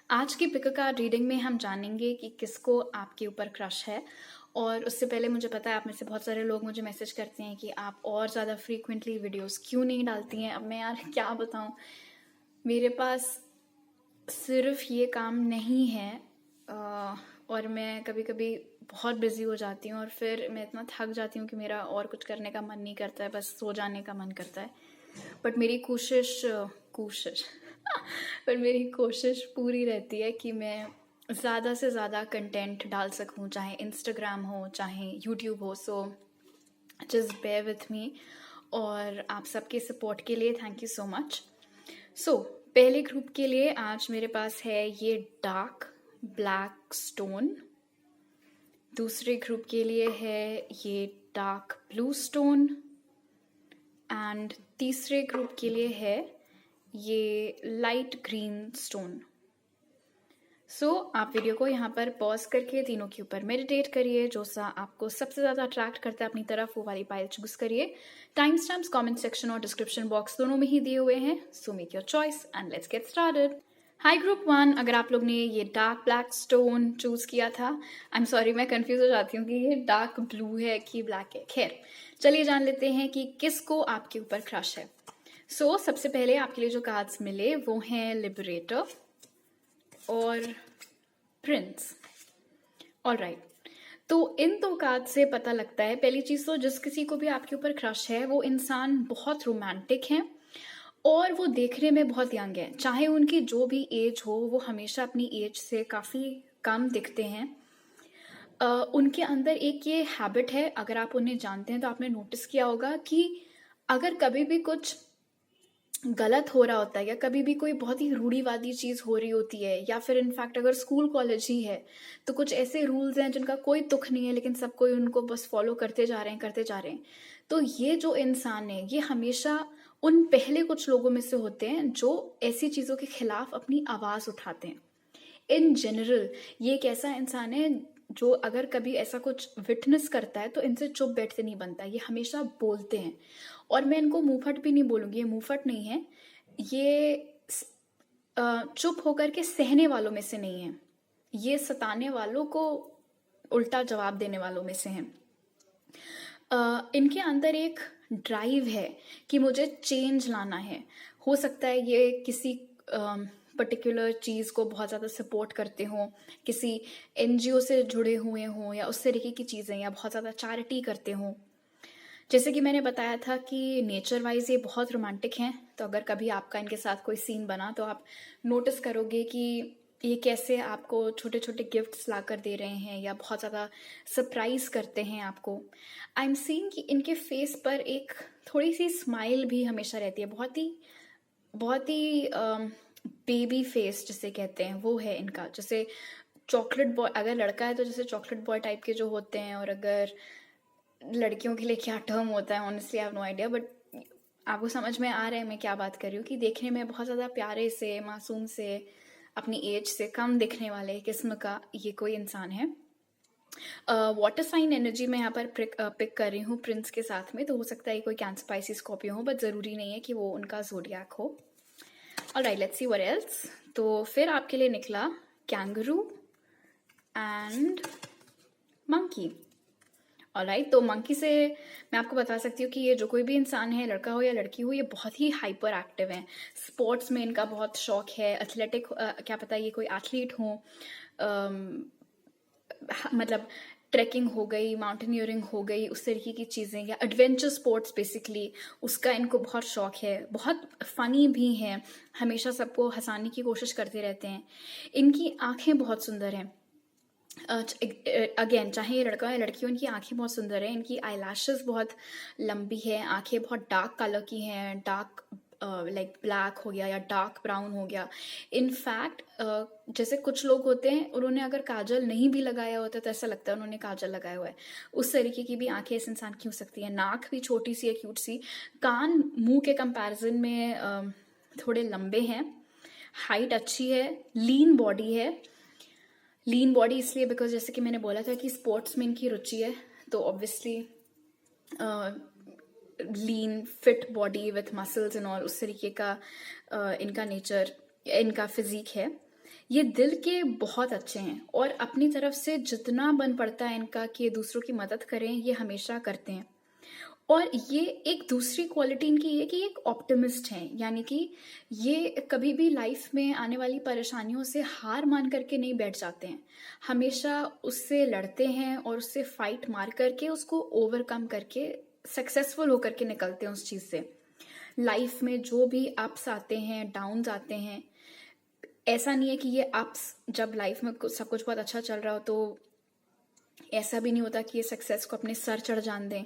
आज की pick card reading में हम जानेंगे कि किसको आपके ऊपर क्रश है। और उससे पहले मुझे पता है आप में से बहुत सारे लोग मुझे मैसेज करते हैं कि आप और ज़्यादा फ्रीक्वेंटली वीडियोस क्यों नहीं डालती हैं। अब मैं यार क्या बताऊं, मेरे पास सिर्फ ये काम नहीं है। और मैं कभी कभी बहुत बिजी हो जाती हूँ और फिर मैं इतना थक जाती हूँ कि मेरा और कुछ करने का मन नहीं करता है, बस सो जाने का मन करता है। बट मेरी कोशिश कोशिश पर मेरी कोशिश पूरी रहती है कि मैं ज़्यादा से ज़्यादा कंटेंट डाल सकूँ, चाहे इंस्टाग्राम हो चाहे यूट्यूब हो। So just bear with me और आप सबके सपोर्ट के लिए thank you so much. So पहले ग्रुप के लिए आज मेरे पास है ये डार्क ब्लैक स्टोन। दूसरे ग्रुप के लिए है ये डार्क ब्लू स्टोन एंड तीसरे ग्रुप के लिए है ये लाइट ग्रीन स्टोन। सो आप वीडियो को यहाँ पर पॉज करके तीनों के ऊपर मेडिटेट करिए। जो सा आपको सबसे ज़्यादा अट्रैक्ट करता है अपनी तरफ वो वाली पाइल चूज करिए। टाइम स्टैम्प्स कमेंट सेक्शन और डिस्क्रिप्शन बॉक्स दोनों में ही दिए हुए हैं। So make your choice and let's get started. High group 1, अगर आप लोग ने ये डार्क ब्लैक स्टोन चूज किया था, आई एम सॉरी मैं कंफ्यूज हो जाती हूँ कि ये डार्क ब्लू है कि ब्लैक है। खैर चलिए जान लेते हैं कि किसको आपके ऊपर क्रश है। सो सबसे पहले आपके लिए जो कार्ड्स मिले वो हैं लिबरेटर और प्रिंस। ऑलराइट, तो इन दो कार्ड से पता लगता है पहली चीज तो जिस किसी को भी आपके ऊपर क्रश है वो इंसान बहुत रोमांटिक है और वो देखने में बहुत यंग है। चाहे उनकी जो भी एज हो वो हमेशा अपनी एज से काफी कम दिखते हैं। उनके अंदर एक ये हैबिट है, अगर आप उन्हें जानते हैं तो आपने नोटिस किया होगा कि अगर कभी भी कुछ गलत हो रहा होता है या कभी भी कोई बहुत ही रूढ़िवादी चीज हो रही होती है या फिर इनफैक्ट अगर स्कूल कॉलेज ही है तो कुछ ऐसे रूल्स हैं जिनका कोई तुक नहीं है लेकिन सब कोई उनको बस फॉलो करते जा रहे हैं करते जा रहे हैं। तो ये जो इंसान है ये हमेशा उन पहले कुछ लोगों में से होते हैं जो ऐसी चीजों के खिलाफ अपनी आवाज उठाते हैं। इन जनरल ये एक ऐसा इंसान है जो अगर कभी ऐसा कुछ विटनेस करता है तो इनसे चुप बैठते नहीं बनता, ये हमेशा बोलते हैं। और मैं इनको मुंहफट भी नहीं बोलूंगी, ये मुंहफट नहीं है, ये चुप होकर के सहने वालों में से नहीं है, ये सताने वालों को उल्टा जवाब देने वालों में से हैं। इनके अंदर एक ड्राइव है कि मुझे चेंज लाना है। हो सकता है ये किसी पर्टिकुलर चीज़ को बहुत ज़्यादा सपोर्ट करते हों, किसी एनजीओ से जुड़े हुए हों या उस तरीके की चीज़ें, या बहुत ज़्यादा चैरिटी करते हों। जैसे कि मैंने बताया था कि नेचर वाइज ये बहुत रोमांटिक हैं, तो अगर कभी आपका इनके साथ कोई सीन बना तो आप नोटिस करोगे कि ये कैसे आपको छोटे छोटे गिफ्ट्स ला कर दे रहे हैं या बहुत ज़्यादा सरप्राइज करते हैं आपको। आई एम सीइंग कि इनके फेस पर एक थोड़ी सी स्माइल भी हमेशा रहती है, बहुत ही बेबी फेस जिसे कहते हैं वो है इनका। जैसे चॉकलेट बॉय, अगर लड़का है तो जैसे चॉकलेट बॉय टाइप के जो होते हैं, और अगर लड़कियों के लिए क्या टर्म होता है honestly I have no idea, but आपको समझ में आ रहा है मैं क्या बात कर रही हूँ कि देखने में बहुत ज़्यादा प्यारे से, मासूम से, अपनी एज से कम दिखने वाले किस्म का ये कोई इंसान है। वाटर साइन एनर्जी में यहाँ पर पिक कर रही हूँ प्रिंस के साथ में, तो हो सकता है कोई कैंसर स्पाइसी स्कॉर्पियो हो, बट ज़रूरी नहीं है कि वो उनका ज़ोडिएक हो। Alright, let's see what else. तो फिर आपके लिए निकला कैंगरू एंड मंकी। ऑलराइट, तो मंकी से मैं आपको बता सकती हूँ कि ये जो कोई भी इंसान है, लड़का हो या लड़की हो, ये बहुत ही हाइपर एक्टिव है। स्पोर्ट्स में इनका बहुत शौक है, एथलेटिक, क्या पता ये कोई एथलीट हो, मतलब ट्रैकिंग हो गई, माउंटेनियरिंग हो गई, उस तरीके की चीज़ें, या एडवेंचर स्पोर्ट्स बेसिकली, उसका इनको बहुत शौक है। बहुत फनी भी हैं, हमेशा सबको हंसाने की कोशिश करते रहते हैं। इनकी आंखें बहुत सुंदर हैं। अगेन चाहे ये लड़का या लड़की हो, इनकी आंखें बहुत सुंदर है, इनकी आई लैशेस बहुत लंबी है, आंखें बहुत डार्क कलर की हैं, डार्क लाइक ब्लैक हो गया या डार्क ब्राउन हो गया। इनफैक्ट जैसे कुछ लोग होते हैं उन्होंने अगर काजल नहीं भी लगाया होता तो ऐसा लगता है उन्होंने काजल लगाया हुआ है। उस तरीके की भी आंखें इस इंसान की हो सकती है। नाक भी छोटी सी है, क्यूट सी। कान मुंह के कंपैरिजन में थोड़े लंबे हैं। हाइट अच्छी है, लीन बॉडी है। लीन बॉडी इसलिए बिकॉज जैसे कि मैंने बोला था कि स्पोर्ट्स में इनकी रुचि है, तो obviously lean fit body with muscles and all, उस तरीके का इनका नेचर, इनका फिजिक है। ये दिल के बहुत अच्छे हैं और अपनी तरफ से जितना बन पड़ता है इनका कि ये दूसरों की मदद करें, ये हमेशा करते हैं। और ये एक दूसरी क्वालिटी इनकी ये कि एक ऑप्टिमिस्ट हैं, यानी कि ये कभी भी लाइफ में आने वाली परेशानियों से हार मान करके नहीं बैठ जाते हैं। हमेशा उससे लड़ते हैं और उससे फाइट मार करके उसको ओवरकम करके सक्सेसफुल होकर के निकलते हैं उस चीज़ से। लाइफ में जो भी अप्स आते हैं, डाउन्स आते हैं, ऐसा नहीं है कि ये अप्स जब लाइफ में सब कुछ बहुत अच्छा चल रहा हो तो ऐसा भी नहीं होता कि ये सक्सेस को अपने सर चढ़ जान दें।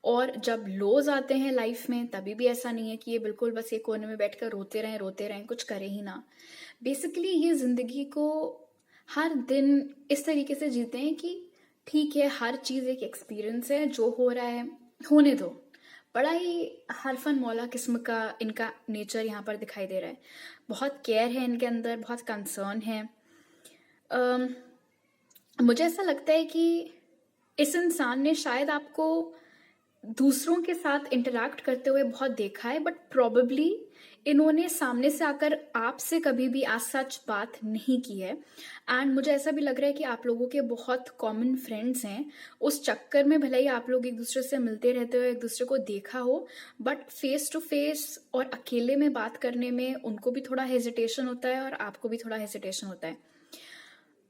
और जब लोज आते हैं लाइफ में तभी भी ऐसा नहीं है कि ये बिल्कुल बस एक कोने में बैठकर रोते रहें कुछ करें ही ना। बेसिकली ये जिंदगी को हर दिन इस तरीके से जीते हैं कि ठीक है, हर चीज़ एक एक्सपीरियंस है, जो हो रहा है होने दो। बड़ा ही हरफन मौला किस्म का इनका नेचर यहाँ पर दिखाई दे रहा है। बहुत केयर है इनके अंदर, बहुत कंसर्न है। मुझे ऐसा लगता है कि इस इंसान ने शायद आपको दूसरों के साथ इंटरैक्ट करते हुए बहुत देखा है, बट प्रोबेबली इन्होंने सामने से आकर आपसे कभी भी आज सच बात नहीं की है। एंड मुझे ऐसा भी लग रहा है कि आप लोगों के बहुत कॉमन फ्रेंड्स हैं। उस चक्कर में भले ही आप लोग एक दूसरे से मिलते रहते हो, एक दूसरे को देखा हो, बट फेस टू फेस और अकेले में बात करने में उनको भी थोड़ा हेजिटेशन होता है और आपको भी थोड़ा हेजिटेशन होता है।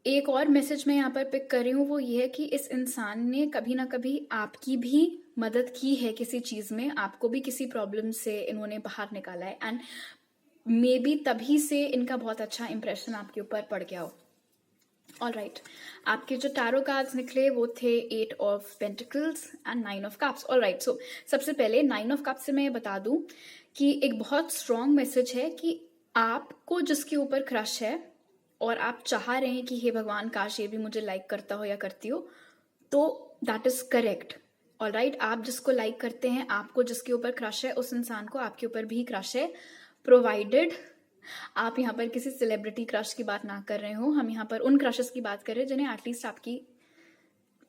एक और मैसेज मैं यहाँ पर पिक कर रही हूँ, वो ये है कि इस इंसान ने कभी ना कभी आपकी भी मदद की है किसी चीज़ में, आपको भी किसी प्रॉब्लम से इन्होंने बाहर निकाला है। एंड मे बी तभी से इनका बहुत अच्छा इंप्रेशन आपके ऊपर पड़ गया हो। ऑल राइट, आपके जो टैरो कार्ड्स निकले वो थे 8 of pentacles and 9 of cups. All right, so सबसे पहले 9 ऑफ कप्स से मैं बता दूं कि एक बहुत स्ट्रॉन्ग मैसेज है कि आपको जिसके ऊपर क्रश है और आप चाह रहे हैं कि हे भगवान काश ये भी मुझे लाइक करता हो या करती हो, तो that is correct. All right, आप जिसको लाइक करते हैं, आपको जिसके ऊपर क्रश है, उस इंसान को आपके ऊपर भी क्रश है, प्रोवाइडेड आप यहाँ पर किसी सेलिब्रिटी क्रश की बात ना कर रहे हो। हम यहाँ पर उन क्रशेस की बात कर रहे हैं जिन्हें एटलीस्ट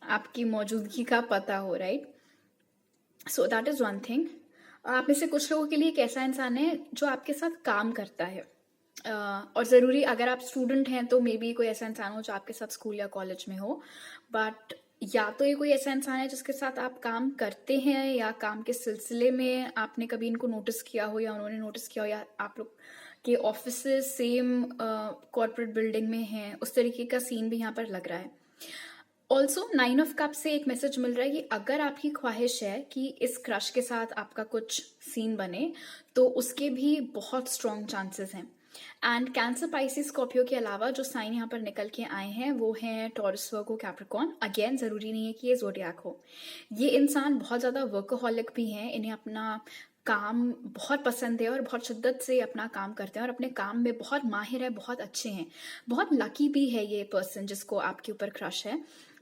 आपकी मौजूदगी का पता हो, right. So that is one thing. आप में से कुछ लोगों के लिए एक ऐसा इंसान है जो आपके साथ काम करता है। और ज़रूरी अगर आप स्टूडेंट हैं तो मे बी कोई ऐसा इंसान हो जो आपके साथ स्कूल या कॉलेज में हो, बट या तो ये कोई ऐसा इंसान है जिसके साथ आप काम करते हैं या काम के सिलसिले में आपने कभी इनको नोटिस किया हो या उन्होंने नोटिस किया हो, या आप लोग के ऑफिसेज सेम कॉर्पोरेट बिल्डिंग में हैं, उस तरीके का सीन भी यहाँ पर लग रहा है। ऑल्सो 9 ऑफ कप से एक मैसेज मिल रहा है कि अगर आपकी ख्वाहिश है कि इस क्रश के साथ आपका कुछ सीन बने तो उसके भी बहुत स्ट्रॉन्ग चांसेस हैं। एंड कैंसर, पाइसिस, स्कॉर्पियो के अलावा जो साइन यहाँ पर निकल के आए हैं वो हैं टॉरस, वर्गो, कैप्रिकॉर्न। अगेन जरूरी नहीं है कि ये ज़ोडिएक हो। ये इंसान बहुत ज़्यादा वर्कोहॉलिक भी हैं, इन्हें अपना काम बहुत पसंद है और बहुत शिद्दत से अपना काम करते हैं और अपने काम में बहुत माहिर है, बहुत अच्छे हैं। बहुत लकी भी है ये पर्सन जिसको आपके ऊपर क्रश है,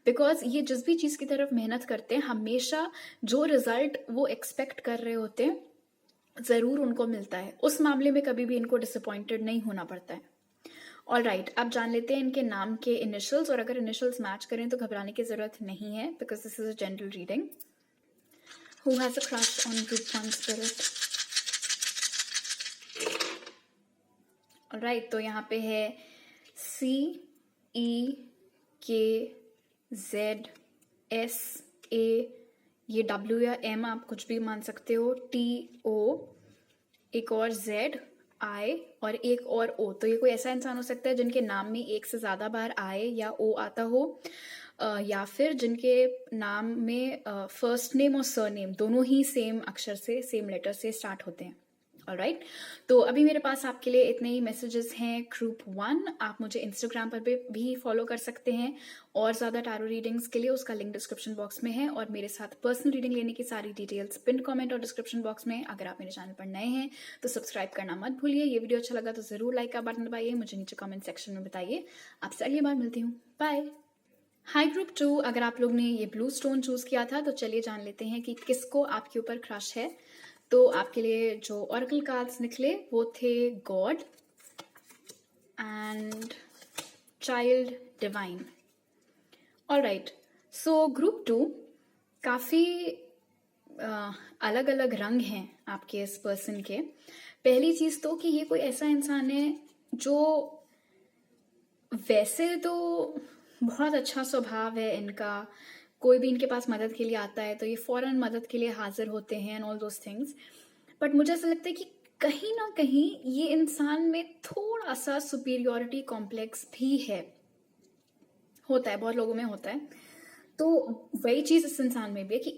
बिकॉज ये जिस भी चीज़ की तरफ मेहनत करते हैं हमेशा जो रिजल्ट वो एक्सपेक्ट कर रहे होते हैं ज़रूर उनको मिलता है। उस मामले में कभी भी इनको डिसअपॉइंटेड नहीं होना पड़ता है। ऑल राइट, अब जान लेते हैं इनके नाम के इनिशियल्स, और अगर इनिशियल्स मैच करें तो घबराने की ज़रूरत नहीं है, because this is a general reading. Who has a crush on group 1 spirit? All right, तो यहाँ पे है CEKZSA, ये W या M आप कुछ भी मान सकते हो, TO, एक और Z I और एक और O। तो ये कोई ऐसा इंसान हो सकता है जिनके नाम में एक से ज़्यादा बार I या O आता हो, या फिर जिनके नाम में फर्स्ट नेम और सरनेम दोनों ही सेम अक्षर से, सेम लेटर से स्टार्ट होते हैं। ऑलराइट, तो अभी मेरे पास आपके लिए इतने ही मैसेजेस हैं ग्रुप 1। आप मुझे इंस्टाग्राम पर भी फॉलो कर सकते हैं और ज़्यादा टैरो रीडिंग्स के लिए, उसका लिंक डिस्क्रिप्शन बॉक्स में है, और मेरे साथ पर्सनल रीडिंग लेने की सारी डिटेल्स पिन कमेंट और डिस्क्रिप्शन बॉक्स में। अगर आप मेरे चैनल पर नए हैं तो सब्सक्राइब करना मत भूलिए। ये वीडियो अच्छा लगा तो ज़रूर लाइक का बटन दबाइए, मुझे नीचे कमेंट सेक्शन में बताइए। आपसे अगली बार मिलती हूँ, बाय। हाई ग्रुप 2, अगर आप लोग ने ये ब्लू स्टोन चूज किया था तो चलिए जान लेते हैं कि किसको आपके ऊपर क्रश है। तो आपके लिए जो ऑरेकल कार्ड्स निकले वो थे God and child divine. All right, so group 2, काफ़ी अलग अलग रंग हैं आपके इस पर्सन के। पहली चीज़ तो कि ये कोई ऐसा इंसान है जो वैसे तो बहुत अच्छा स्वभाव है इनका। कोई भी इनके पास मदद के लिए आता है तो ये फौरन मदद के लिए हाजिर होते हैं and all those things. But मुझे ऐसा लगता है कि कहीं ना कहीं ये इंसान में थोड़ा सा सुपीरियोरिटी कॉम्प्लेक्स भी है, होता है, बहुत लोगों में होता है। तो वही चीज इस इंसान में भी है कि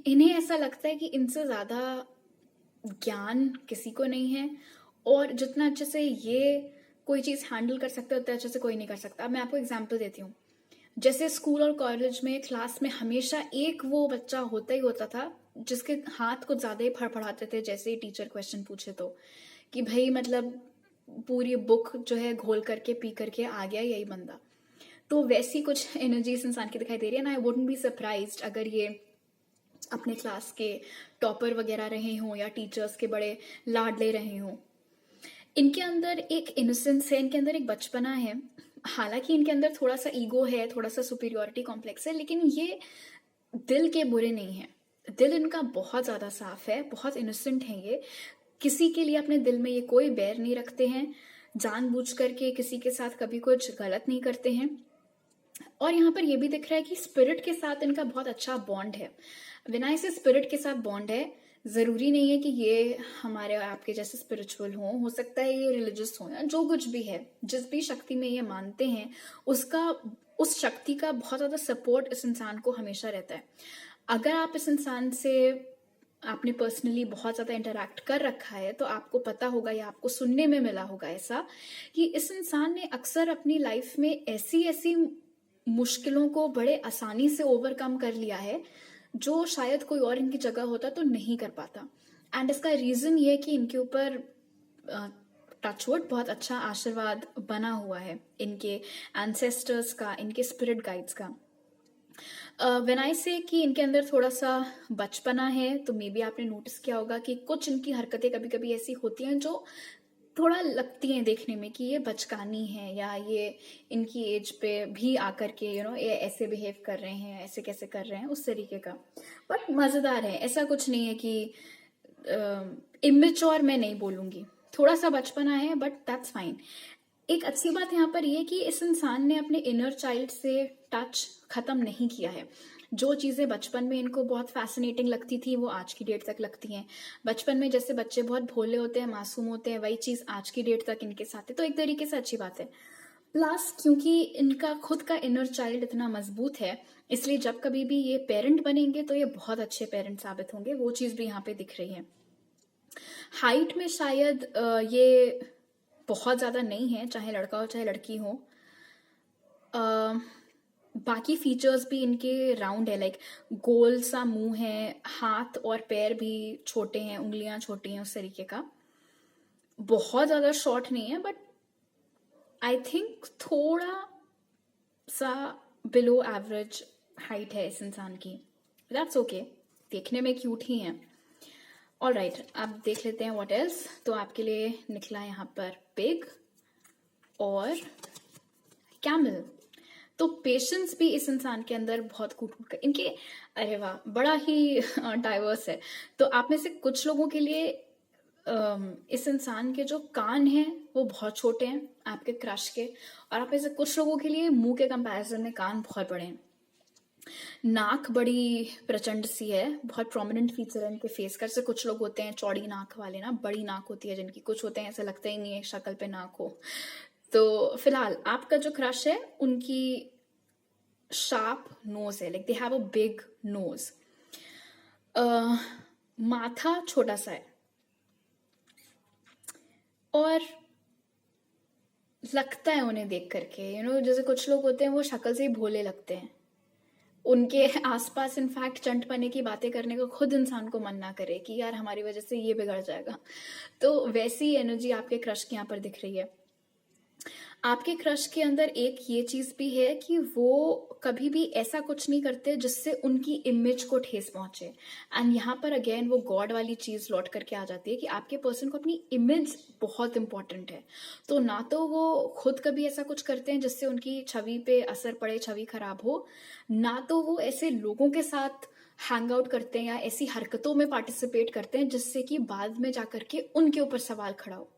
इन्हें ऐसा लगता है कि इनसे ज्यादा ज्ञान किसी को नहीं है, और जितना अच्छे से ये कोई चीज हैंडल कर सकता है उतना अच्छे से कोई नहीं कर सकता। अब मैं आपको एग्जांपल देती हूँ। जैसे स्कूल और कॉलेज में क्लास में हमेशा एक वो बच्चा होता ही होता था जिसके हाथ कुछ ज्यादा ही फड़फड़ाते थे जैसे ही टीचर क्वेश्चन पूछे तो, कि भाई मतलब पूरी बुक जो है घोल करके पी करके आ गया यही बंदा। तो वैसी कुछ एनर्जी इस इंसान की दिखाई दे रही है ना। आई वुडंट बी सरप्राइज्ड अगर ये अपने क्लास के टॉपर वगैरह रहे हों या टीचर्स के बड़े लाडले रहे हों। इनके अंदर एक इनोसेंस है, इनके अंदर एक बचपना है। हालांकि इनके अंदर थोड़ा सा ईगो है, थोड़ा सा सुपीरियोरिटी कॉम्प्लेक्स है, लेकिन ये दिल के बुरे नहीं है। दिल इनका बहुत ज्यादा साफ है, बहुत इनोसेंट है ये। किसी के लिए अपने दिल में ये कोई बैर नहीं रखते हैं, जानबूझ करके किसी के साथ कभी कुछ गलत नहीं करते हैं। और यहाँ पर ये भी दिख रहा है कि स्पिरिट के साथ इनका बहुत अच्छा बॉन्ड है। विनाय से स्पिरिट के साथ बॉन्ड है, जरूरी नहीं है कि ये हमारे आपके जैसे स्पिरिचुअल हो सकता है ये रिलीजियस हो या जो कुछ भी है, जिस भी शक्ति में ये मानते हैं उसका, उस शक्ति का बहुत ज्यादा सपोर्ट इस इंसान को हमेशा रहता है। अगर आप इस इंसान से आपने पर्सनली बहुत ज्यादा इंटरेक्ट कर रखा है तो आपको पता होगा या आपको सुनने में मिला होगा ऐसा कि इस इंसान ने अक्सर अपनी लाइफ में ऐसी ऐसी मुश्किलों को बड़े आसानी से ओवरकम कर लिया है जो शायद कोई और इनकी जगह होता तो नहीं कर पाता। एंड इसका रीजन ये है कि इनके ऊपर टचवुड बहुत अच्छा आशीर्वाद बना हुआ है इनके एंसेस्टर्स का, इनके स्पिरिट गाइड्स का। व्हेन आई से कि इनके अंदर थोड़ा सा बचपना है, तो मे बी आपने नोटिस किया होगा कि कुछ इनकी हरकतें कभी कभी ऐसी होती हैं जो थोड़ा लगती हैं देखने में कि ये बचकानी है, या ये इनकी एज पे भी आकर के ये ऐसे बिहेव कर रहे हैं, ऐसे कैसे कर रहे हैं, उस तरीके का। बट मजेदार है, ऐसा कुछ नहीं है कि इमेच्योर मैं नहीं बोलूंगी, थोड़ा सा बचपना है बट दैट्स फाइन। एक अच्छी बात यहाँ पर यह कि इस इंसान ने अपने इनर चाइल्ड से टच खत्म नहीं किया है। जो चीजें बचपन में इनको बहुत फैसिनेटिंग लगती थी वो आज की डेट तक लगती हैं। बचपन में जैसे बच्चे बहुत भोले होते हैं, मासूम होते हैं, वही चीज आज की डेट तक इनके साथ है, तो एक तरीके से अच्छी बात है। प्लस क्योंकि इनका खुद का इनर चाइल्ड इतना मजबूत है, इसलिए जब कभी भी ये पेरेंट बनेंगे तो ये बहुत अच्छे पेरेंट साबित होंगे, वो चीज भी यहाँ पे दिख रही है। हाइट में शायद ये बहुत ज्यादा नहीं है, चाहे लड़का हो चाहे लड़की हो। बाकी फीचर्स भी इनके राउंड है, लाइक गोल सा मुंह है, हाथ और पैर भी छोटे हैं, उंगलियां छोटी हैं, उस तरीके का। बहुत ज्यादा शॉर्ट नहीं है बट आई थिंक थोड़ा सा बिलो एवरेज हाइट है इस इंसान की। दैट्स ओके, देखने में क्यूट ही है। ऑल राइट, अब देख लेते हैं व्हाट एल्स। तो आपके लिए निकला यहाँ पर पिग और कैमल। तो पेशेंस भी इस इंसान के अंदर बहुत कूट कूट कर इनके, अरे वाह, बड़ा ही डाइवर्स है। तो आप में से कुछ लोगों के लिए इस इंसान के जो कान हैं वो बहुत छोटे हैं आपके क्रश के, और आप में से कुछ लोगों के लिए मुंह के कंपैरिजन में कान बहुत बड़े हैं। नाक बड़ी प्रचंड सी है, बहुत प्रोमिनेंट फीचर है इनके फेस का। जैसे कुछ लोग होते हैं चौड़ी नाक वाले ना, बड़ी नाक होती है जिनकी, कुछ होते हैं ऐसा लगता ही नहीं है शक्ल पे नाक हो। तो फिलहाल आपका जो क्रश है उनकी शार्प नोज है, like they have a big nose. माथा छोटा सा है, और लगता है उन्हें देख करके जैसे कुछ लोग होते हैं वो शक्ल से ही भोले लगते हैं, उनके आसपास इनफैक्ट चंटपने की बातें करने को खुद इंसान को मन ना करे कि यार हमारी वजह से ये बिगड़ जाएगा। तो वैसी एनर्जी आपके क्रश के यहाँ पर दिख रही है। आपके क्रश के अंदर एक ये चीज भी है कि वो कभी भी ऐसा कुछ नहीं करते जिससे उनकी इमेज को ठेस पहुंचे। एंड यहाँ पर अगेन वो गॉड वाली चीज लौट करके आ जाती है कि आपके पर्सन को अपनी इमेज बहुत इंपॉर्टेंट है। तो ना तो वो खुद कभी ऐसा कुछ करते हैं जिससे उनकी छवि पे असर पड़े, छवि खराब हो, ना तो वो ऐसे लोगों के साथ हैंग आउट करते हैं या ऐसी हरकतों में पार्टिसिपेट करते हैं जिससे कि बाद में जाकर के उनके ऊपर सवाल खड़ा हो।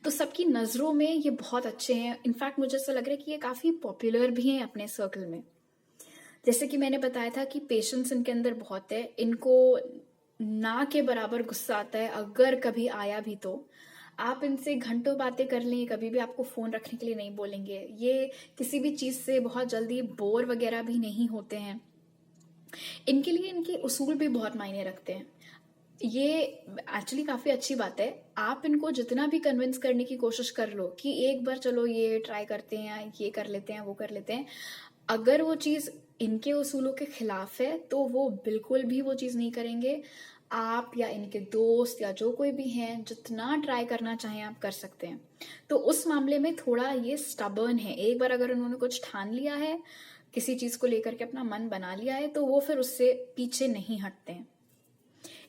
तो सबकी नज़रों में ये बहुत अच्छे हैं। इनफैक्ट मुझे ऐसा लग रहा है कि ये काफ़ी पॉपुलर भी हैं अपने सर्कल में। जैसे कि मैंने बताया था कि पेशेंस इनके अंदर बहुत है। इनको ना के बराबर गुस्सा आता है, अगर कभी आया भी तो आप इनसे घंटों बातें कर लें, कभी भी आपको फ़ोन रखने के लिए नहीं बोलेंगे। ये किसी भी चीज़ से बहुत जल्दी बोर वगैरह भी नहीं होते हैं। इनके लिए इनके उसूल भी बहुत मायने रखते हैं। ये एक्चुअली काफ़ी अच्छी बात है। आप इनको जितना भी कन्विंस करने की कोशिश कर लो कि एक बार चलो ये ट्राई करते हैं, ये कर लेते हैं, वो कर लेते हैं, अगर वो चीज़ इनके उसूलों के खिलाफ है तो वो बिल्कुल भी वो चीज़ नहीं करेंगे। आप या इनके दोस्त या जो कोई भी हैं, जितना ट्राई करना चाहें आप कर सकते हैं। तो उस मामले में थोड़ा ये स्टबर्न है। एक बार अगर उन्होंने कुछ ठान लिया है, किसी चीज़ को लेकर के अपना मन बना लिया है, तो वो फिर उससे पीछे नहीं हटते हैं।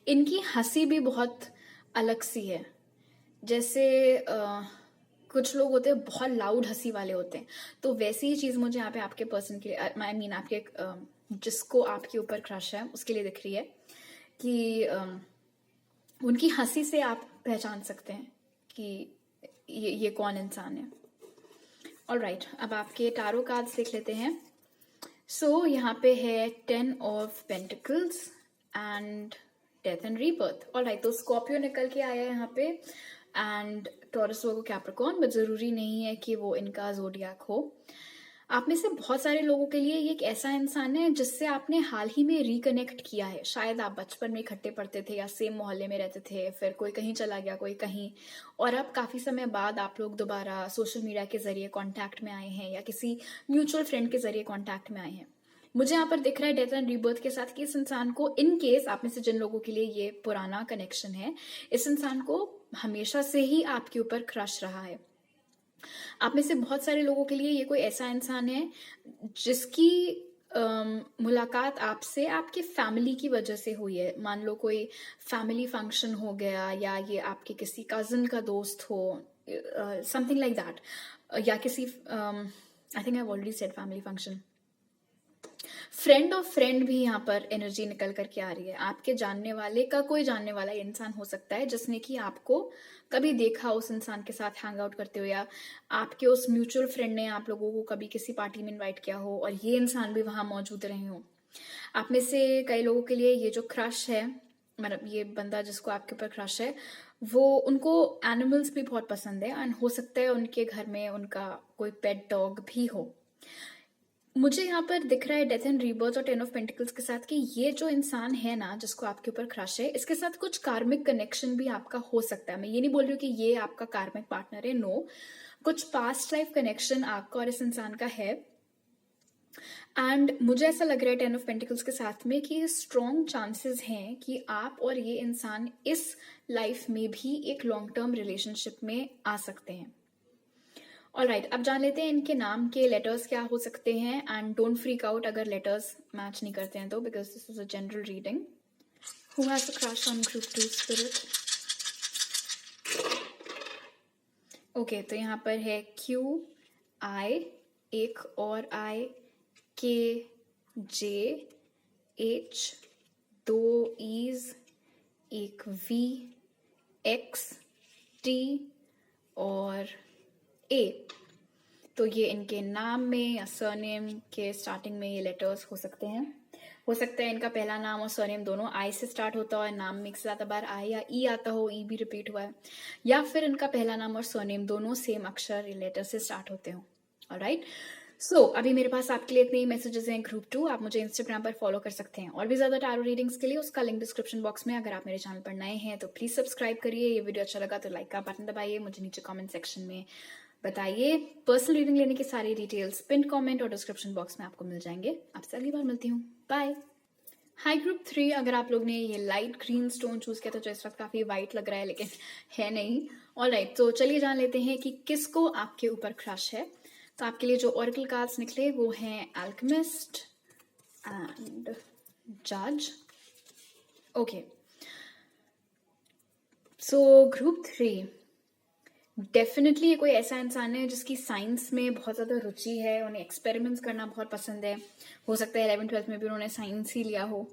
इनकी हंसी भी बहुत अलग सी है। जैसे कुछ लोग होते हैं बहुत लाउड हंसी वाले होते हैं, तो वैसी ही चीज़ मुझे यहाँ पे आपके पर्सन के लिए, आई मीन आपके जिसको आपके ऊपर क्रश है उसके लिए दिख रही है कि उनकी हंसी से आप पहचान सकते हैं कि ये कौन इंसान है। ऑलराइट, अब आपके टारो कार्ड्स देख लेते हैं। सो यहाँ पे है 10 of pentacles and death and rebirth. Alright, तो स्कॉर्पियो निकल के आया है यहाँ पे, and Taurus Virgo Capricorn, but ज़रूरी नहीं है कि वो इनका ज़ोडिएक हो। आप में से बहुत सारे लोगों के लिए ये एक ऐसा इंसान है जिससे आपने हाल ही में रिकनेक्ट किया है। शायद आप बचपन में इकट्ठे पढ़ते थे या सेम मोहल्ले में रहते थे, फिर कोई कहीं चला गया, कोई कहीं, और अब काफ़ी समय बाद आप लोग दोबारा सोशल मीडिया के ज़रिए कांटेक्ट में आए हैं या किसी म्यूचुअल फ्रेंड के ज़रिए कांटेक्ट में आए हैं। मुझे यहाँ पर दिख रहा है डेथ एंड रीबर्थ के साथ कि इस इंसान को, इन केस आप में से जिन लोगों के लिए ये पुराना कनेक्शन है, इस इंसान को हमेशा से ही आपके ऊपर क्रश रहा है। आप में से बहुत सारे लोगों के लिए ये कोई ऐसा इंसान है जिसकी मुलाकात आपसे आपके फैमिली की वजह से हुई है। मान लो कोई फैमिली फंक्शन हो गया, या ये आपके किसी कज़न का दोस्त हो, समथिंग लाइक दैट, या किसी I think I already said family function. Friend of friend भी यहाँ पर एनर्जी निकल करके आ रही है। आपके जानने वाले का कोई जानने वाला इंसान हो सकता है जिसने कि आपको कभी देखा उस इंसान के साथ हैंग आउट करते हुए, या आपके उस म्यूचुअल फ्रेंड ने आप लोगों को कभी किसी पार्टी में इनवाइट किया हो और ये इंसान भी वहाँ मौजूद रहे हो। आप में से कई लोगों के लिए ये जो क्रश है, मतलब ये बंदा जिसको आपके ऊपर क्रश है, वो, उनको एनिमल्स भी बहुत पसंद है, एंड हो सकता है उनके घर में उनका कोई पेट डॉग भी हो। मुझे यहाँ पर दिख रहा है डेथ एंड रीबर्थ और 10 ऑफ पेंटिकल्स के साथ कि ये जो इंसान है ना जिसको आपके ऊपर क्रश है, इसके साथ कुछ कार्मिक कनेक्शन भी आपका हो सकता है। मैं ये नहीं बोल रही हूँ कि ये आपका कार्मिक पार्टनर है, नो, कुछ पास्ट लाइफ कनेक्शन आपका और इस इंसान का है। एंड मुझे ऐसा लग रहा है 10 ऑफ पेंटिकल्स के साथ में कि स्ट्रॉन्ग चांसेस हैं कि आप और ये इंसान इस लाइफ में भी एक लॉन्ग टर्म रिलेशनशिप में आ सकते हैं। ऑलराइट, अब जान लेते हैं इनके नाम के लेटर्स क्या हो सकते हैं, एंड डोंट फ्रीक आउट अगर लेटर्स मैच नहीं करते हैं तो, because this is a general reading. Who has a crush on group 2 spirit? Okay, तो यहाँ पर है Q I, एक और I, K J H, 2 E's, एक V, X T और A। तो ये इनके नाम में या सरनेम के स्टार्टिंग में ये लेटर्स हो सकते हैं। हो सकता है इनका पहला नाम और सरनेम दोनों आई से स्टार्ट होता हो, नाम में एक से ज़्यादा बार आई या ई आता हो, ई भी रिपीट हुआ है, या फिर इनका पहला नाम और सरनेम दोनों सेम अक्षर या लेटर से स्टार्ट होते हो। ऑलराइट, सो अभी मेरे पास आपके लिए इतने ही मैसेजेस हैं ग्रुप 2। आप मुझे इंस्टाग्राम पर फॉलो कर सकते हैं और भी ज़्यादा टैरो रीडिंग्स के लिए उसका लिंक डिस्क्रिप्शन बॉक्स में। अगर आप मेरे चैनल पर नए हैं तो प्लीज़ सब्सक्राइब करिए। ये वीडियो अच्छा लगा तो लाइक का बटन दबाइए, मुझे नीचे कमेंट सेक्शन में बताइए। पर्सनल रीडिंग लेने की सारी डिटेल्स पिन कमेंट और डिस्क्रिप्शन बॉक्स में आपको मिल जाएंगे। आपसे अगली बार मिलती हूँ, बाय। हाई ग्रुप 3, अगर आप लोग ने ये लाइट ग्रीन स्टोन चूज किया तो इस वक्त काफी वाइट लग रहा है, लेकिन है नहीं। ऑलराइट, तो चलिए जान लेते हैं कि किसको आपके ऊपर क्रश है। तो आपके लिए जो ऑरेकल कार्ड्स निकले वो हैं अल्केमिस्ट एंड जज। ओके, सो ग्रुप 3, डेफिनेटली ये कोई ऐसा इंसान है जिसकी साइंस में बहुत ज़्यादा रुचि है, उन्हें एक्सपेरिमेंट्स करना बहुत पसंद है। हो सकता है 11th-12th में भी उन्होंने साइंस ही लिया हो,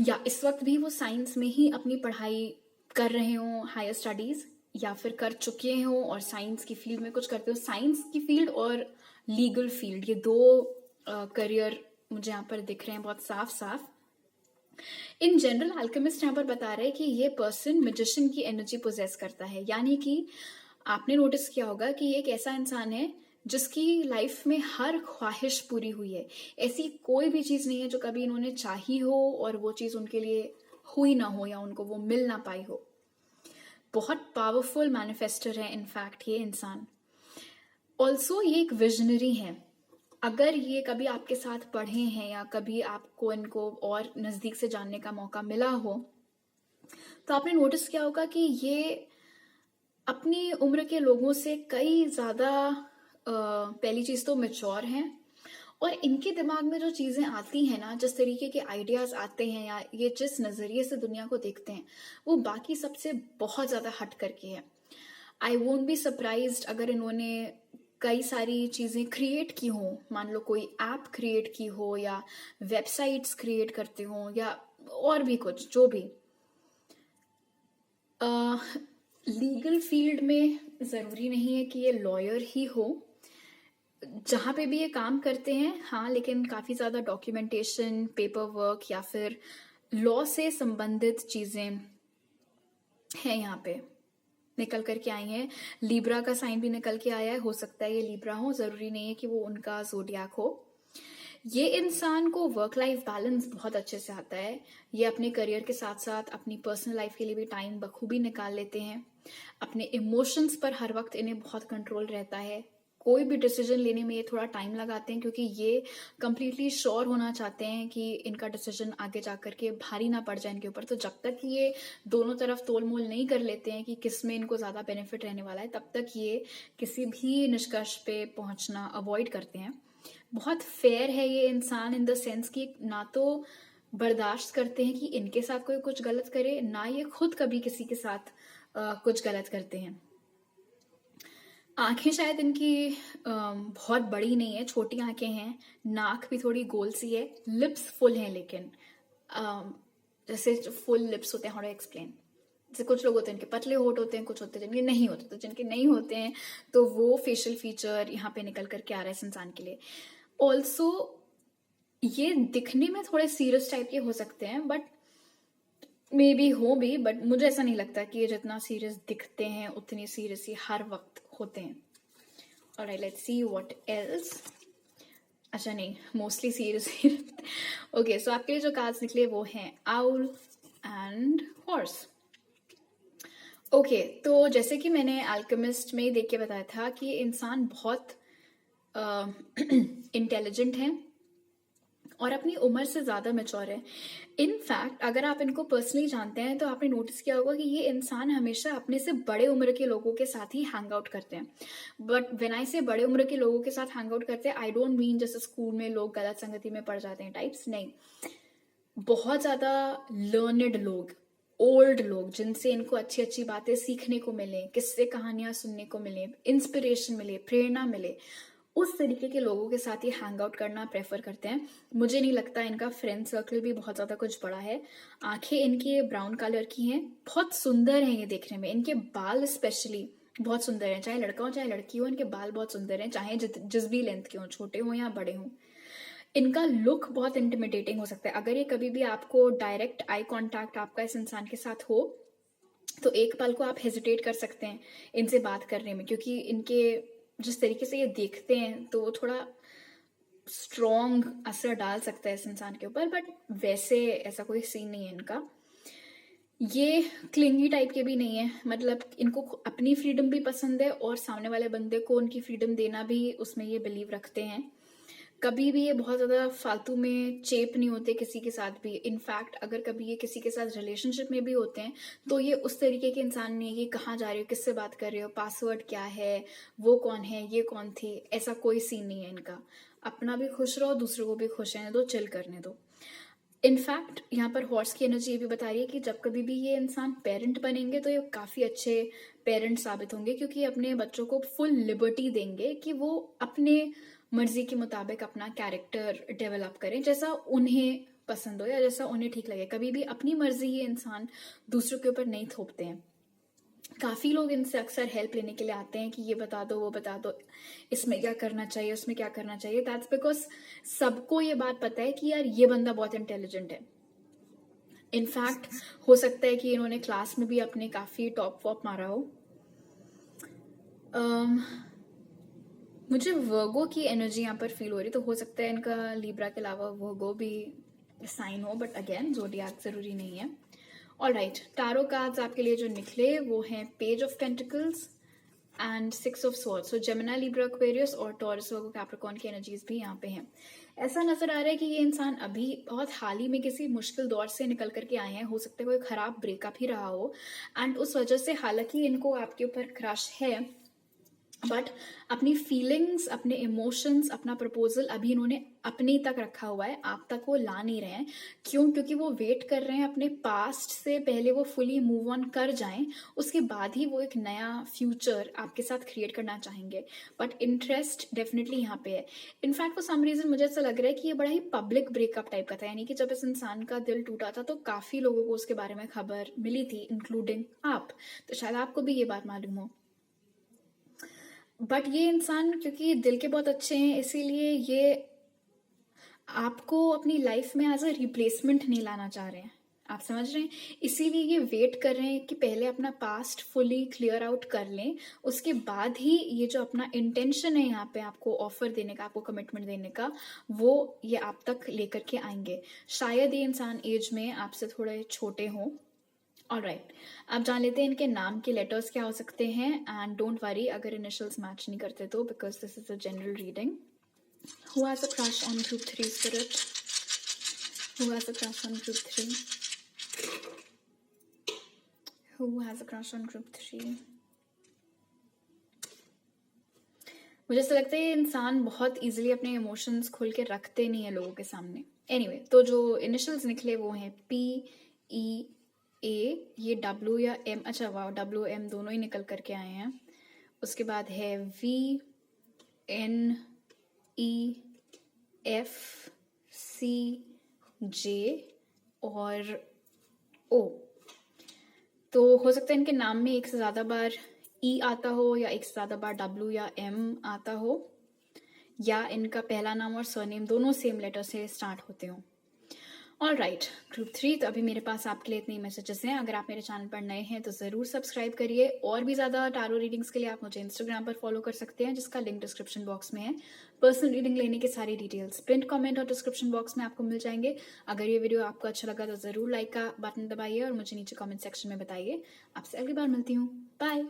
या इस वक्त भी वो साइंस में ही अपनी पढ़ाई कर रहे हों, हायर स्टडीज़, या फिर कर चुके हो और साइंस की फील्ड में कुछ करते हो। साइंस की फील्ड और लीगल फील्ड, ये दो करियर मुझे यहाँ पर दिख रहे हैं बहुत साफ साफ। इन जनरल अल्केमिस्ट यहाँ पर बता रहे हैं कि ये पर्सन मैजिशियन की एनर्जी पोजेस करता है, यानी कि आपने नोटिस किया होगा कि ये एक ऐसा इंसान है जिसकी लाइफ में हर ख्वाहिश पूरी हुई है। ऐसी कोई भी चीज नहीं है जो कभी इन्होंने चाही हो और वो चीज उनके लिए हुई ना हो या उनको वो मिल ना पाई हो। बहुत पावरफुल मैनिफेस्टर है इनफैक्ट ये इंसान। ऑल्सो ये एक विजनरी है। अगर ये कभी आपके साथ पढ़े हैं या कभी आपको इनको और नजदीक से जानने का मौका मिला हो तो आपने नोटिस किया होगा कि ये अपनी उम्र के लोगों से कई ज्यादा पहली चीज तो मैच्योर हैं, और इनके दिमाग में जो चीजें आती हैं ना, जिस तरीके के आइडियाज आते हैं या ये जिस नजरिए से दुनिया को देखते हैं वो बाकी सबसे बहुत ज्यादा हट करके है। आई वोंट बी सरप्राइज्ड अगर इन्होंने कई सारी चीजें क्रिएट की हो, मान लो कोई ऐप क्रिएट की हो या वेबसाइट्स क्रिएट करते हो या और भी कुछ जो भी। लीगल फील्ड में जरूरी नहीं है कि ये लॉयर ही हो, जहां पे भी ये काम करते हैं हाँ, लेकिन काफी ज्यादा डॉक्यूमेंटेशन, पेपर वर्क या फिर लॉ से संबंधित चीजें हैं यहाँ पे निकल करके आई हैं। लिब्रा का साइन भी निकल के आया है, हो सकता है ये लिब्रा हो, जरूरी नहीं है कि वो उनका जोडियाक हो। ये इंसान को वर्क लाइफ बैलेंस बहुत अच्छे से आता है। ये अपने करियर के साथ साथ अपनी पर्सनल लाइफ के लिए भी टाइम बखूबी निकाल लेते हैं। अपने इमोशंस पर हर वक्त इन्हें बहुत कंट्रोल रहता है। कोई भी डिसीजन लेने में ये थोड़ा टाइम लगाते हैं क्योंकि ये कंप्लीटली श्योर होना चाहते हैं कि इनका डिसीजन आगे जाकर के भारी ना पड़ जाए इनके ऊपर। तो जब तक ये दोनों तरफ तोल मोल नहीं कर लेते हैं कि किस में इनको ज्यादा बेनिफिट रहने वाला है, तब तक ये किसी भी निष्कर्ष पे पहुंचना अवॉइड करते हैं। बहुत फेयर है ये इंसान इन द सेंस कि ना तो बर्दाश्त करते हैं कि इनके साथ कोई कुछ गलत करे, ना ये खुद कभी किसी के साथ कुछ गलत करते हैं। आंखें शायद इनकी बहुत बड़ी नहीं है, छोटी आंखें हैं। नाक भी थोड़ी गोल सी है। लिप्स फुल हैं, लेकिन जैसे फुल लिप्स होते हैं, हाउ टू एक्सप्लेन, जैसे कुछ लोग होते हैं इनके पतले होठ होते हैं, कुछ होते हैं जिनके नहीं होते। तो जिनके नहीं होते हैं तो वो फेशियल फीचर यहाँ पे निकल करके आ रहा है इस इंसान के लिए। ऑल्सो ये दिखने में थोड़े सीरियस टाइप के हो सकते हैं, बट मे बी हो भी, बट मुझे ऐसा नहीं लगता कि ये जितना सीरियस दिखते हैं उतनी सीरियस ही हर वक्त होते हैं। Alright, let's see what else. अच्छा नहीं, मोस्टली सीरियस ही ओके, सो आपके लिए जो कार्ड्स निकले वो हैं आउल एंड हॉर्स। ओके, तो जैसे कि मैंने अल्केमिस्ट में देख के बताया था कि ये इंसान बहुत इंटेलिजेंट है और अपनी उम्र से ज्यादा मैच्योर है। इनफैक्ट अगर आप इनको पर्सनली जानते हैं तो आपने नोटिस किया होगा कि ये इंसान हमेशा अपने से बड़े उम्र के लोगों के साथ ही हैंग आउट करते हैं। बट व्हेन आई से बड़े उम्र के लोगों के साथ हैंग आउट करते हैं, आई डोंट मीन जैसे स्कूल में लोग गलत संगति में पड़ जाते हैं टाइप्स, नहीं। बहुत ज्यादा लर्नेड लोग, ओल्ड लोग, जिनसे इनको अच्छी अच्छी बातें सीखने को मिले, किस्से कहानियां सुनने को मिले, इंस्पिरेशन मिले, प्रेरणा मिले, उस तरीके के लोगों के साथ ही हैंग आउट करना प्रेफर करते हैं। मुझे नहीं लगता इनका फ्रेंड सर्कल भी बहुत ज्यादा कुछ बड़ा है। आंखें इनकी ब्राउन कलर की हैं, बहुत सुंदर हैं ये देखने में। इनके बाल स्पेशली बहुत सुंदर हैं, चाहे लड़का हो चाहे लड़की हो, इनके बाल बहुत सुंदर हैं, चाहे जिस भी लेंथ के हों, छोटे हों या बड़े हों। इनका लुक बहुत इंटिमिडेटिंग हो सकता है। अगर ये कभी भी आपको डायरेक्ट आई कांटेक्ट आपका इस इंसान के साथ हो तो एक पल को आप हेजिटेट कर सकते हैं इनसे बात करने में, क्योंकि इनके जिस तरीके से ये देखते हैं तो वो थोड़ा स्ट्रॉन्ग असर डाल सकता है इस इंसान के ऊपर। बट वैसे ऐसा कोई सीन नहीं है इनका। ये क्लिंगी टाइप के भी नहीं है, मतलब इनको अपनी फ्रीडम भी पसंद है और सामने वाले बंदे को उनकी फ्रीडम देना भी, उसमें ये बिलीव रखते हैं। कभी भी ये बहुत ज्यादा फालतू में चेप नहीं होते किसी के साथ भी। इनफैक्ट अगर कभी ये किसी के साथ रिलेशनशिप में भी होते हैं तो ये उस तरीके के इंसान नहीं है कि कहाँ जा रहे हो, किससे बात कर रहे हो, पासवर्ड क्या है, वो कौन है, ये कौन थी, ऐसा कोई सीन नहीं है इनका। अपना भी खुश रहो, दूसरों को भी खुश रहने दो, चिल करने दो। इनफैक्ट यहाँ पर हॉर्स की एनर्जी ये भी बता रही है कि जब कभी भी ये इंसान पेरेंट बनेंगे तो ये काफी अच्छे पेरेंट साबित होंगे, क्योंकि अपने बच्चों को फुल लिबर्टी देंगे कि वो अपने मर्जी के मुताबिक अपना कैरेक्टर डेवलप करें, जैसा उन्हें पसंद हो या जैसा उन्हें ठीक लगे। कभी भी अपनी मर्जी ये इंसान दूसरों के ऊपर नहीं थोपते हैं। काफ़ी लोग इनसे अक्सर हेल्प लेने के लिए आते हैं कि ये बता दो, वो बता दो, इसमें क्या करना चाहिए, उसमें क्या करना चाहिए। दैट्स बिकॉज सबको ये बात पता है कि यार ये बंदा बहुत इंटेलिजेंट है। इनफैक्ट हो सकता है कि इन्होंने क्लास में भी अपने काफ़ी टॉप वॉप मारा हो। मुझे वर्गो की एनर्जी यहाँ पर फील हो रही, तो हो सकता है इनका लिब्रा के अलावा वर्गो भी साइन हो, बट अगेन ज़ोडिएक ज़रूरी नहीं है। ऑलराइट, टैरो कार्ड्स आपके लिए जो निकले वो हैं page of pentacles and 6 of swords. So Gemini, Libra, Aquarius और टॉरस, वर्गो, कैप्रिकॉर्न की एनर्जीज भी यहाँ पे हैं। ऐसा नजर आ रहा है कि ये इंसान अभी बहुत हाल ही में किसी मुश्किल दौर से निकल करके आए हैं। हो सकता है कोई खराब ब्रेकअप ही रहा हो, एंड उस वजह से हालांकि इनको आपके ऊपर क्रश है, बट अपनी फीलिंग्स, अपने इमोशंस, अपना प्रपोजल अभी इन्होंने अपने तक रखा हुआ है, आप तक वो ला नहीं रहे हैं। क्यों? क्योंकि वो वेट कर रहे हैं अपने पास्ट से पहले वो फुली मूव ऑन कर जाएं, उसके बाद ही वो एक नया फ्यूचर आपके साथ क्रिएट करना चाहेंगे। बट इंटरेस्ट डेफिनेटली यहाँ पे है। इनफैक्ट फॉर सम रीजन मुझे ऐसा लग रहा है कि ये बड़ा ही पब्लिक ब्रेकअप टाइप का था, यानी कि जब इस इंसान का दिल टूटा था तो काफी लोगों को उसके बारे में खबर मिली थी, इंक्लूडिंग आप। तो शायद आपको भी ये बात मालूम हो। बट ये इंसान क्योंकि दिल के बहुत अच्छे हैं, इसीलिए ये आपको अपनी लाइफ में एज अ रिप्लेसमेंट नहीं लाना चाह रहे हैं। आप समझ रहे हैं? इसीलिए ये वेट कर रहे हैं कि पहले अपना पास्ट फुली क्लियर आउट कर लें, उसके बाद ही ये जो अपना इंटेंशन है यहाँ पे आपको ऑफर देने का, आपको कमिटमेंट देने का, वो ये आप तक लेकर के आएंगे। शायद ये इंसान एज में आपसे थोड़े छोटे हों। ऑलराइट, अब जान लेते हैं इनके नाम के लेटर्स क्या हो सकते हैं। एंड डोंट वरी अगर इनिशियल्स मैच नहीं करते तो, because this is a general reading. Who has a crush on group 3 spirit? Who has a crush on group 3? Who has a crush on group 3? मुझे ऐसा लगता है ये इंसान बहुत इजीली अपने इमोशंस खुल के रखते नहीं है लोगों के सामने। एनीवे, तो जो इनिशियल्स निकले वो हैं PEA, ये W या M, अच्छा वाह, WM दोनों ही निकल करके आए हैं। उसके बाद है VNEFCJ और O। तो हो सकता है इनके नाम में एक से ज़्यादा बार E आता हो, या एक से ज़्यादा बार W या M आता हो, या इनका पहला नाम और सरनेम दोनों सेम लेटर से स्टार्ट होते हो। ऑलराइट, ग्रुप 3, तो अभी मेरे पास आपके लिए इतने मैसेजेस हैं। अगर आप मेरे चैनल पर नए हैं तो ज़रूर सब्सक्राइब करिए। और भी ज़्यादा टारो रीडिंग्स के लिए आप मुझे इंस्टाग्राम पर फॉलो कर सकते हैं, जिसका लिंक डिस्क्रिप्शन बॉक्स में है। पर्सनल रीडिंग लेने के सारी डिटेल्स पिन कमेंट और डिस्क्रिप्शन बॉक्स में आपको मिल जाएंगे। अगर ये वीडियो आपको अच्छा लगा तो ज़रूर लाइक का बटन दबाइए और मुझे नीचे कमेंट सेक्शन में बताइए। आपसे अगली बार मिलती हूँ। बाय।